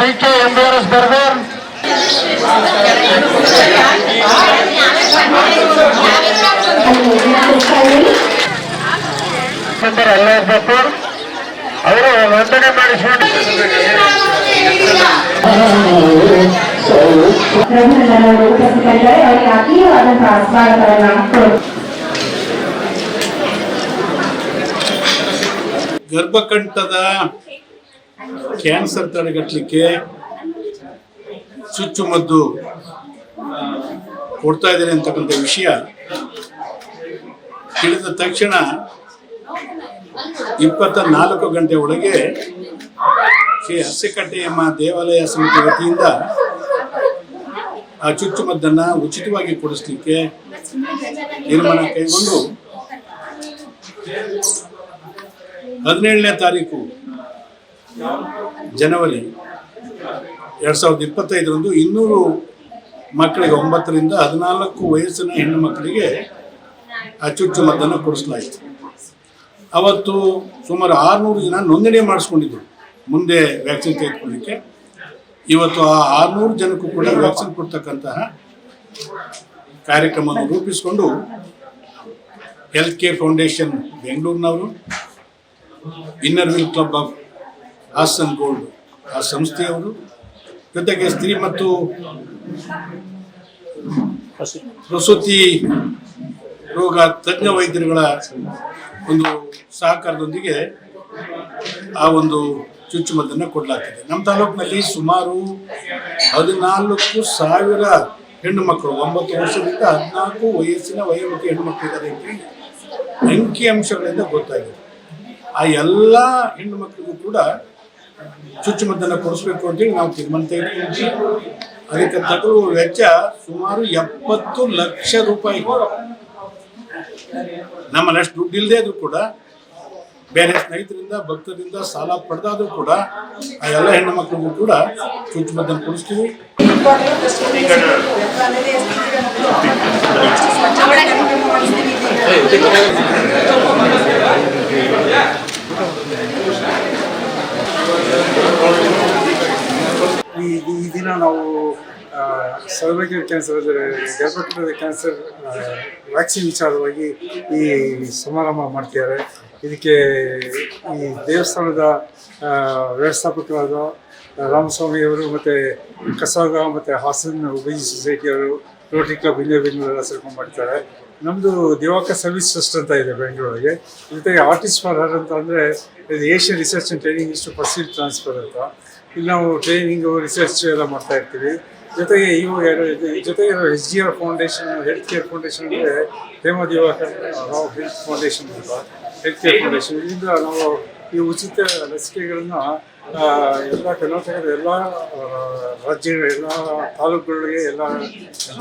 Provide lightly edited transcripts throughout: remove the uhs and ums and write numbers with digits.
DK ಎಂಬಿಆರ್ಎಸ್ burger, ಅಲ್ಲಾಹ್ ಬಕೂರ್ ಅವರು ವಂದನೆ ಮಾಡಿಸಿಕೊಂಡು ಗರ್ಭಕಂಠದ ಕ್ಯಾನ್ಸರ್ ತಡೆಗಟ್ಟಲಿಕ್ಕೆ ಚುಚ್ಚುಮದ್ದು ಕೊಡ್ತಾ ಇದ್ದಾರೆ ಅಂತಕ್ಕಂಥ ವಿಷಯ ತಿಳಿದ ತಕ್ಷಣ 24 ಗಂಟೆ ಒಳಗೆ ಶ್ರೀ ಅರಸೀಕೆರೆಯಮ್ಮ ದೇವಾಲಯ ಸಮಿತಿ ವತಿಯಿಂದ ಆ ಚುಚ್ಚುಮದ್ದನ್ನು ಉಚಿತವಾಗಿ ಕೊಡಿಸ್ಲಿಕ್ಕೆ ತೀರ್ಮಾನ ಕೈಗೊಂಡು 17ನೇ ತಾರೀಕು ಜನವರಿ 2025ರಂದು 200 ಮಕ್ಕಳಿಗೆ 9 ರಿಂದ 14 ವಯಸ್ಸಿನ ಹೆಣ್ಣು ಮಕ್ಕಳಿಗೆ ಆ ಚುಚ್ಚುಮದ್ದನ್ನು ಕೊಡಿಸಲಾಯಿತು. ಅವತ್ತು ಸುಮಾರು 600 ಜನ ನೋಂದಣಿ ಮಾಡಿಸ್ಕೊಂಡಿದ್ರು ಮುಂದೆ ವ್ಯಾಕ್ಸಿನ್ ತೆಗೆದುಕೊಳ್ಳಲಿಕ್ಕೆ. ಇವತ್ತು ಆ 600 ಜನಕ್ಕೂ ಕೂಡ ವ್ಯಾಕ್ಸಿನ್ ಕೊಡ್ತಕ್ಕಂತಹ ಕಾರ್ಯಕ್ರಮವನ್ನು ರೂಪಿಸಿಕೊಂಡು ಹೆಲ್ತ್ ಕೇರ್ ಫೌಂಡೇಶನ್ ಬೆಂಗಳೂರಿನವರು, inner wheel club of Hassan gold ಆ ಸಂಸ್ಥೆಯವರು, ಜೊತೆಗೆ ಸ್ತ್ರೀ ಮತ್ತು ಪ್ರಸೂತಿ ರೋಗ ತಜ್ಞ ವೈದ್ಯರುಗಳ ಒಂದು ಸಹಕಾರದೊಂದಿಗೆ ಆ ಒಂದು ಚುಚ್ಚುಮದ್ದನ್ನು ಕೊಡಲಾಗ್ತದೆ. ನಮ್ಮ ತಾಲೂಕಿನಲ್ಲಿ ಸುಮಾರು 14,000 ಹೆಣ್ಣು ಮಕ್ಕಳು 9 ವರ್ಷದಿಂದ 14 ವಯಸ್ಸಿನ ವಯೋಮಿತಿ ಹೆಣ್ಣು ಮಕ್ಕಳಿದ್ದಾರೆ ಅಂತ ಅಂಕಿ ಅಂಶಗಳಿಂದ ಗೊತ್ತಾಗಿದೆ. ಆ ಎಲ್ಲ ಹೆಣ್ಣು ಮಕ್ಕಳಿಗೂ ಕೂಡ ಚುಚ್ಚುಮದ್ದನ್ನು ಕೊಡಿಸ್ಬೇಕು ಅಂತೇಳಿ ನಾವು ತೀರ್ಮಾನ ತೆಗೆದುಕೊಂಡಿದ್ದೀವಿ. ಅದಕ್ಕೆ ತಗಲುವ ವೆಚ್ಚ ಸುಮಾರು 70 ಲಕ್ಷ ರೂಪಾಯಿ. ನಮ್ಮಲ್ಲಿ ಅಷ್ಟು ದುಡ್ಡು ಇಲ್ಲದೆ ಆದರೂ ಕೂಡ ಬೇರೆ ಸ್ನೇಹಿತರಿಂದ ಭಕ್ತರಿಂದ ಸಾಲ ಪಡೆದಾದರೂ ಕೂಡ ಆ ಎಲ್ಲ ಹೆಣ್ಣು ಮಕ್ಕಳಿಗೂ ಕೂಡ ಚುಚ್ಚುಮದ್ದನ್ನು ಕೊಡಿಸ್ತೀವಿ. ಈ ದಿನ ನಾವು ಸರ್ವೈಕಲ್ ಕ್ಯಾನ್ಸರ್ ಅಂದರೆ ಗರ್ಭಕಂಠದ ಕ್ಯಾನ್ಸರ್ ವ್ಯಾಕ್ಸಿನ್ ವಿಚಾರವಾಗಿ ಈ ಸಮಾರಂಭ ಮಾಡ್ತಿದ್ದಾರೆ. ಇದಕ್ಕೆ ಈ ದೇವಸ್ಥಾನದ ವ್ಯವಸ್ಥಾಪಕರಾದ ರಾಮಸ್ವಾಮಿಯವರು ಮತ್ತು ಕಸಾಗ ಮತ್ತು ಹಾಸನ್ ಉಬೈಜಿ ಸೊಸೈಟಿಯವರು, ರೋಟರಿ ಕ್ಲಬ್ ಇಂಡಿಯಾ ಬೆಂಗಳೂರೆಲ್ಲ ಸೇರ್ಕೊಂಡು ಮಾಡ್ತಾರೆ. ನಮ್ಮದು ದಿವಾಕರ್ ಸರ್ವಿಸ್ ಟ್ರಸ್ಟ್ ಅಂತ ಇದೆ ಬೆಂಗಳೂರಿಗೆ. ಜೊತೆಗೆ ಆರ್ಟಿಸ್ಟ್ ಫಾರ್ ಹರ್ ಅಂತ ಅಂದರೆ ಇದು Asian research and training institute for civil transfer ಅಂತ. ಇಲ್ಲಿ ನಾವು ಟ್ರೈನಿಂಗು ರಿಸರ್ಚ್ ಎಲ್ಲ ಮಾಡ್ತಾ ಇರ್ತೀವಿ. ಜೊತೆಗೆ ಜೊತೆಗೆ SGR foundation, health care foundation ಅಂದರೆ ಹೇಮ ದಿವಾಕರ್ ರಾವ್ ಹೆಲ್ತ್ ಫೌಂಡೇಶನ್ ಅಂತ, ಹೆಲ್ತ್ ಕೇರ್ ಫೌಂಡೇಶನ್. ಇದರಿಂದ ನಾವು ಈ ಉಚಿತ ಲಸಿಕೆಗಳನ್ನು ಎಲ್ಲ ಕರ್ನಾಟಕದ ಎಲ್ಲ ರಾಜ್ಯಗಳ ಎಲ್ಲ ತಾಲೂಕುಗಳಿಗೆ, ಎಲ್ಲ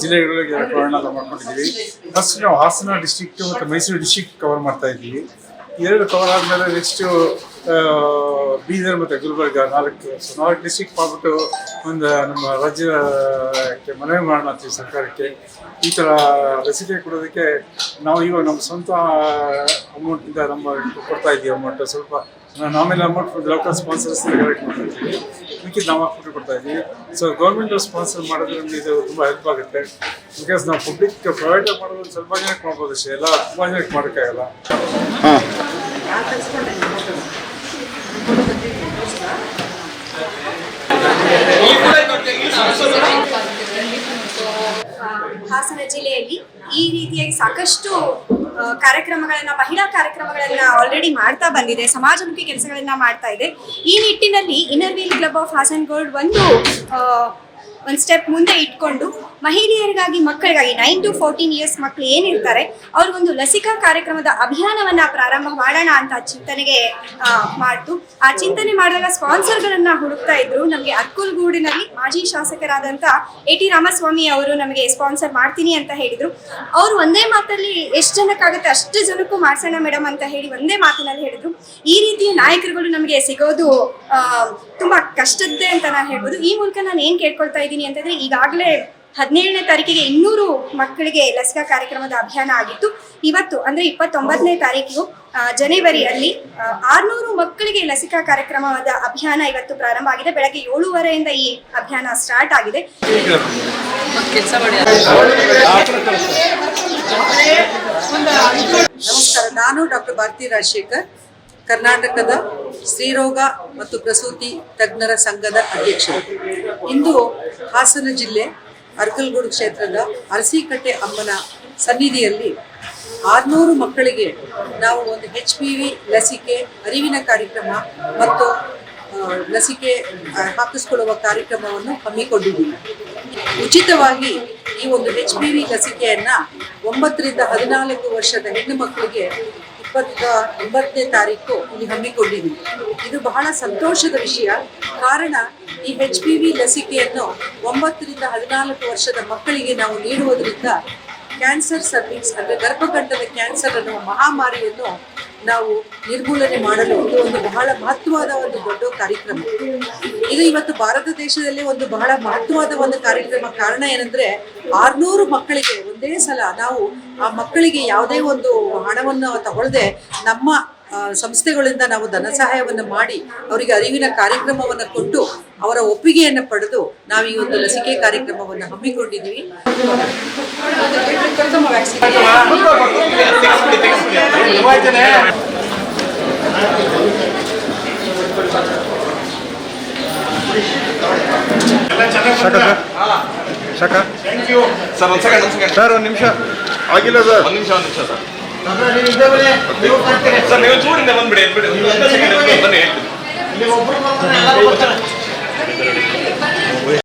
ಜಿಲ್ಲೆಗಳಿಗೆ ಪ್ರಯಾಣ ಮಾಡ್ಕೊಂಡಿದ್ದೀವಿ. ಫಸ್ಟ್ ನಾವು ಹಾಸನ ಡಿಸ್ಟ್ರಿಕ್ಟು ಮತ್ತು ಮೈಸೂರು ಡಿಸ್ಟ್ರಿಕ್ಟ್ ಕವರ್ ಮಾಡ್ತಾ ಇದ್ದೀವಿ. 2 ಕವರ್ ಆದಮೇಲೆ ನೆಕ್ಸ್ಟು ಬೀದರ್ ಮತ್ತು ಗುಲ್ಬರ್ಗ 4 ಡಿಸ್ಟ್ರಿಕ್ಟ್ ಮಾಡಿಬಿಟ್ಟು ಒಂದು ನಮ್ಮ ರಾಜ್ಯಕ್ಕೆ ಮನವಿ ಮಾಡೋಣ ಅಂತೀವಿ ಸರ್ಕಾರಕ್ಕೆ. ಈ ಥರ ಲಸಿಕೆ ಕೊಡೋದಕ್ಕೆ ನಾವು ಇವಾಗ ನಮ್ಮ ಸ್ವಂತ ಅಮೌಂಟಿಂದ ಕೊಡ್ತಾ ಇದ್ದೀವಿ. ಅಮೌಂಟು ಸ್ವಲ್ಪ normal amount local sponsors collect ಮಾಡ್ತಾ ಇದ್ದೀವಿ. ಮಿಕ್ಕಿದ್ದು ನಾವು ಹಾಕ್ಬಿಟ್ಟು ಕೊಡ್ತಾ ಇದ್ದೀವಿ. ಸೊ ಗೌರ್ಮೆಂಟ್ ಸ್ಪಾನ್ಸರ್ ಮಾಡೋದ್ರೆ ನಮಗೆ ಇದು ತುಂಬ ಹೆಲ್ಪ್ ಆಗುತ್ತೆ. ಬಿಕಾಸ್ ನಾವು ಪಬ್ಲಿಕ್ ಪ್ರೈವೇಟಾಗಿ ಮಾಡೋದು ಸ್ವಲ್ಪ ಜನಕ್ಕೆ ಮಾಡ್ಬೋದು ಅಷ್ಟೇ, ಎಲ್ಲ ತುಂಬ ಜನಕ್ಕೆ ಮಾಡೋಕ್ಕಾಗಲ್ಲ. ಹಾಸನ ಜಿಲ್ಲೆಯಲ್ಲಿ ಈ ರೀತಿಯಾಗಿ ಸಾಕಷ್ಟು ಕಾರ್ಯಕ್ರಮಗಳನ್ನ, ಮಹಿಳಾ ಕಾರ್ಯಕ್ರಮಗಳನ್ನ ಆಲ್ರೆಡಿ ಮಾಡ್ತಾ ಬಂದಿದೆ, ಸಮಾಜಮುಖಿ ಕೆಲಸಗಳನ್ನ ಮಾಡ್ತಾ ಇದೆ. ಈ ನಿಟ್ಟಿನಲ್ಲಿ inner wheel club of Hassan gold ಒಂದು ಸ್ಟೆಪ್ ಮುಂದೆ ಇಟ್ಕೊಂಡು ಮಹಿಳೆಯರಿಗಾಗಿ, ಮಕ್ಕಳಿಗಾಗಿ 9 to 14 ಇಯರ್ಸ್ ಮಕ್ಕಳು ಏನಿರ್ತಾರೆ ಅವ್ರಿಗೊಂದು ಲಸಿಕಾ ಕಾರ್ಯಕ್ರಮದ ಅಭಿಯಾನವನ್ನ ಪ್ರಾರಂಭ ಮಾಡೋಣ ಅಂತ ಚಿಂತನೆಗೆ ಮಾಡ್ತು. ಆ ಚಿಂತನೆ ಮಾಡಿದಾಗ ಸ್ಪಾನ್ಸರ್ಗಳನ್ನ ಹುಡುಕ್ತಾ ಇದ್ರು. ನಮಗೆ ಅರ್ಕುಲ್ಗೂಡಿನಲ್ಲಿ ಮಾಜಿ ಶಾಸಕರಾದಂಥ AT ರಾಮಸ್ವಾಮಿ ಅವರು ನಮಗೆ ಸ್ಪಾನ್ಸರ್ ಮಾಡ್ತೀನಿ ಅಂತ ಹೇಳಿದ್ರು. ಅವರು ಒಂದೇ ಮಾತಲ್ಲಿ ಎಷ್ಟು ಜನಕ್ಕಾಗುತ್ತೆ ಅಷ್ಟು ಜನಕ್ಕೂ ಮಾಡ್ಸೋಣ ಮೇಡಮ್ ಅಂತ ಹೇಳಿ ಒಂದೇ ಮಾತಿನಲ್ಲಿ ಹೇಳಿದ್ರು. ಈ ರೀತಿಯ ನಾಯಕರುಗಳು ನಮಗೆ ಸಿಗೋದು ತುಂಬಾ ಕಷ್ಟದ್ದೇ ಅಂತ ನಾನು ಹೇಳ್ಬೋದು. ಈ ಮೂಲಕ ನಾನು ಏನ್ ಕೇಳ್ಕೊಳ್ತಾ ಇದ್ದೀನಿ ಅಂತಂದ್ರೆ, ಈಗಾಗಲೇ 17ನೇ ತಾರೀಕಿಗೆ 200 ಮಕ್ಕಳಿಗೆ ಲಸಿಕಾ ಕಾರ್ಯಕ್ರಮದ ಅಭಿಯಾನ ಆಗಿತ್ತು. ಇವತ್ತು ಅಂದರೆ 29ನೇ ತಾರೀಕಿಗೂ ಜನವರಿಯಲ್ಲಿ 600 ಮಕ್ಕಳಿಗೆ ಲಸಿಕಾ ಕಾರ್ಯಕ್ರಮದ ಅಭಿಯಾನ ಇವತ್ತು ಪ್ರಾರಂಭ ಆಗಿದೆ. ಬೆಳಗ್ಗೆ 7:30ಯಿಂದ ಈ ಅಭಿಯಾನ ಸ್ಟಾರ್ಟ್ ಆಗಿದೆ. ನಮಸ್ಕಾರ, ನಾನು ಡಾಕ್ಟರ್ ಭಾರತಿ ರಾಜಶೇಖರ್, ಕರ್ನಾಟಕದ ಸ್ತ್ರೀರೋಗ ಮತ್ತು ಪ್ರಸೂತಿ ತಜ್ಞರ ಸಂಘದ ಅಧ್ಯಕ್ಷರು. ಇಂದು ಹಾಸನ ಜಿಲ್ಲೆ ಅರ್ಕಲ್ಗೂಡು ಕ್ಷೇತ್ರದ ಅರಸೀಕಟ್ಟೆ ಅಮ್ಮನ ಸನ್ನಿಧಿಯಲ್ಲಿ 600 ಮಕ್ಕಳಿಗೆ ನಾವು ಒಂದು HPV ಲಸಿಕೆ ಅರಿವಿನ ಕಾರ್ಯಕ್ರಮ ಮತ್ತು ಲಸಿಕೆ ಹಾಕಿಸ್ಕೊಳ್ಳುವ ಕಾರ್ಯಕ್ರಮವನ್ನು ಹಮ್ಮಿಕೊಂಡಿದ್ದೀವಿ. ಉಚಿತವಾಗಿ ಈ ಒಂದು HPV ಲಸಿಕೆಯನ್ನು 9 ರಿಂದ 14 ವರ್ಷದ ಹೆಣ್ಣು ಮಕ್ಕಳಿಗೆ 29ನೇ ತಾರೀಕು ಇಲ್ಲಿ ಹಮ್ಮಿಕೊಂಡಿದ್ದೀವಿ. ಇದು ಬಹಳ ಸಂತೋಷದ ವಿಷಯ. ಕಾರಣ, ಈ HPV ಲಸಿಕೆಯನ್ನು 9 ರಿಂದ 14 ವರ್ಷದ ಮಕ್ಕಳಿಗೆ ನಾವು ನೀಡುವುದರಿಂದ ಕ್ಯಾನ್ಸರ್ ಸರ್ವಿಕ್ಸ್ ಅಂದರೆ ಗರ್ಭಕಂಠದ ಕ್ಯಾನ್ಸರ್ ಅನ್ನುವ ಮಹಾಮಾರಿಯನ್ನು ನಾವು ನಿರ್ಮೂಲನೆ ಮಾಡಲು ಇದು ಒಂದು ಬಹಳ ಮಹತ್ವವಾದ ಒಂದು ದೊಡ್ಡ ಕಾರ್ಯಕ್ರಮ. ಇದು ಇವತ್ತು ಭಾರತ ದೇಶದಲ್ಲಿ ಒಂದು ಬಹಳ ಮಹತ್ವವಾದ ಒಂದು ಕಾರ್ಯಕ್ರಮ. ಕಾರಣ ಏನಂದ್ರೆ 600 ಮಕ್ಕಳಿಗೆ ಒಂದೇ ಸಲ ನಾವು ಆ ಮಕ್ಕಳಿಗೆ ಯಾವುದೇ ಒಂದು ಹಣವನ್ನು ತಗೊಳ್ಳದೆ ನಮ್ಮ ಸಂಸ್ಥೆಗಳಿಂದ ನಾವು ಧನ ಸಹಾಯವನ್ನು ಮಾಡಿ ಅವರಿಗೆ ಅರಿವಿನ ಕಾರ್ಯಕ್ರಮವನ್ನು ಕೊಟ್ಟು ಅವರ ಒಪ್ಪಿಗೆಯನ್ನು ಪಡೆದು ನಾವು ಈ ಒಂದು ಲಸಿಕೆ ಕಾರ್ಯಕ್ರಮವನ್ನು ಹಮ್ಮಿಕೊಂಡಿದ್ದೀವಿ. ಸರ್ ಒಂದು ನಿಮಿಷ ಆಗಿಲ್ಲ ಸರ್, ಒಂದು ನಿಮಿಷ ಸರ್. ಸರ್ ನೀವು ಚೂರಿಂದ ಬಂದ್ಬಿಡಿ, ಬನ್ನಿ ಹೇಳ್ತೀನಿ.